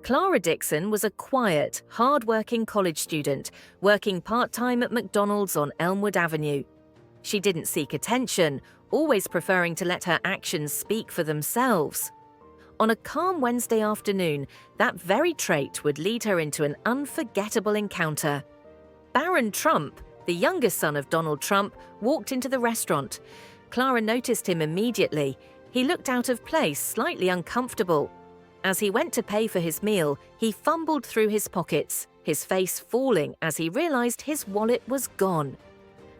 Clara Dixon was a quiet, hard-working college student working part-time at McDonald's on Elmwood Avenue. She didn't seek attention, always preferring to let her actions speak for themselves. On a calm Wednesday afternoon, that very trait would lead her into an unforgettable encounter. Barron Trump, the youngest son of Donald Trump, walked into the restaurant. Clara noticed him immediately. He looked out of place, slightly uncomfortable. As he went to pay for his meal, he fumbled through his pockets, his face falling as he realized his wallet was gone.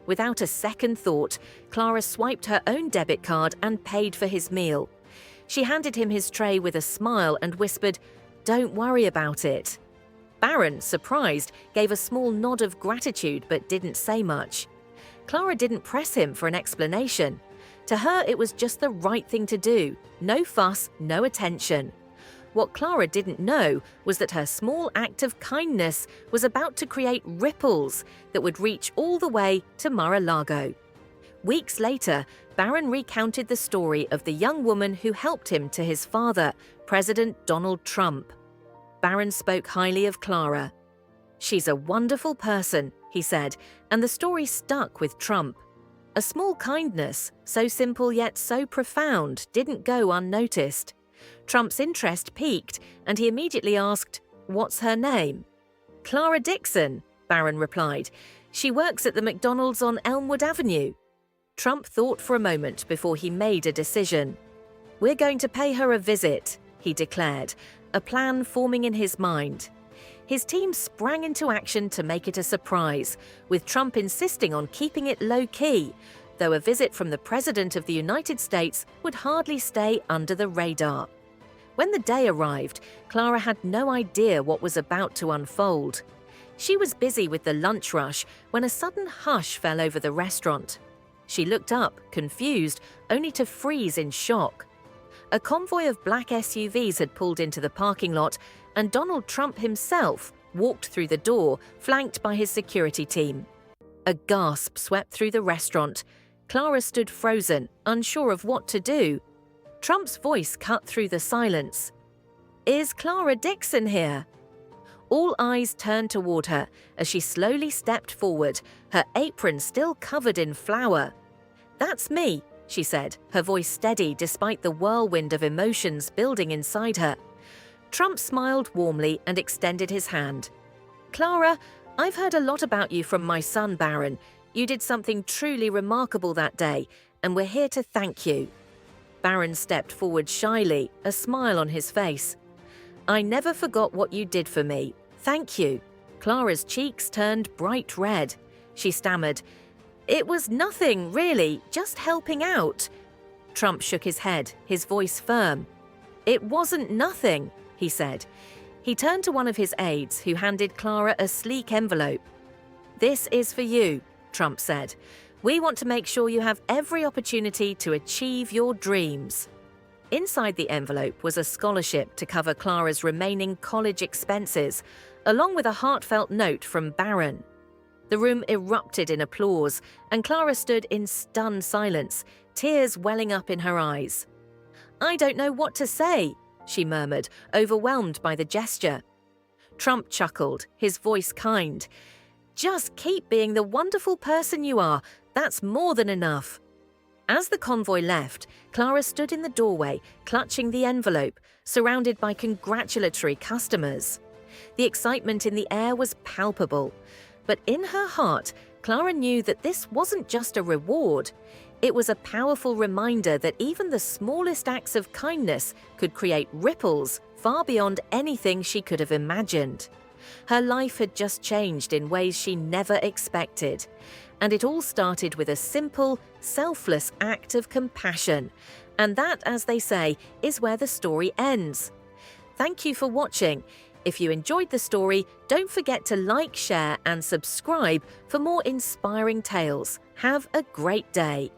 Without a second thought, Clara swiped her own debit card and paid for his meal. She handed him his tray with a smile and whispered, "Don't worry about it." Barron, surprised, gave a small nod of gratitude but didn't say much. Clara didn't press him for an explanation. To her, it was just the right thing to do. No fuss, no attention. What Clara didn't know was that her small act of kindness was about to create ripples that would reach all the way to Mar-a-Lago. Weeks later, Barron recounted the story of the young woman who helped him to his father, President Donald Trump. Barron spoke highly of Clara. "She's a wonderful person," he said, and the story stuck with Trump. A small kindness, so simple yet so profound, didn't go unnoticed. Trump's interest piqued, and he immediately asked, "What's her name?" "Clara Dixon," Barron replied. "She works at the McDonald's on Elmwood Avenue." Trump thought for a moment before he made a decision. "We're going to pay her a visit," he declared, a plan forming in his mind. His team sprang into action to make it a surprise, with Trump insisting on keeping it low-key, though a visit from the President of the United States would hardly stay under the radar. When the day arrived, Clara had no idea what was about to unfold. She was busy with the lunch rush when a sudden hush fell over the restaurant. She looked up, confused, only to freeze in shock. A convoy of black SUVs had pulled into the parking lot, and Donald Trump himself walked through the door, flanked by his security team. A gasp swept through the restaurant. Clara stood frozen, unsure of what to do. Trump's voice cut through the silence. "Is Clara Dixon here?" All eyes turned toward her as she slowly stepped forward, her apron still covered in flour. "That's me," she said, her voice steady despite the whirlwind of emotions building inside her. Trump smiled warmly and extended his hand. "Clara, I've heard a lot about you from my son, Barron. You did something truly remarkable that day, and we're here to thank you." Barron stepped forward shyly, a smile on his face. "I never forgot what you did for me. Thank you." Clara's cheeks turned bright red. She stammered, "It was nothing, really, just helping out." Trump shook his head, his voice firm. "It wasn't nothing," he said. He turned to one of his aides, who handed Clara a sleek envelope. "This is for you," Trump said. "We want to make sure you have every opportunity to achieve your dreams." Inside the envelope was a scholarship to cover Clara's remaining college expenses, along with a heartfelt note from Barron. The room erupted in applause, and Clara stood in stunned silence, tears welling up in her eyes. "I don't know what to say," she murmured, overwhelmed by the gesture. Trump chuckled, his voice kind. "Just keep being the wonderful person you are. That's more than enough." As the convoy left, Clara stood in the doorway, clutching the envelope, surrounded by congratulatory customers. The excitement in the air was palpable. But in her heart, Clara knew that this wasn't just a reward. It was a powerful reminder that even the smallest acts of kindness could create ripples far beyond anything she could have imagined. Her life had just changed in ways she never expected. And it all started with a simple, selfless act of compassion. And that, as they say, is where the story ends. Thank you for watching. If you enjoyed the story, don't forget to like, share, and subscribe for more inspiring tales. Have a great day.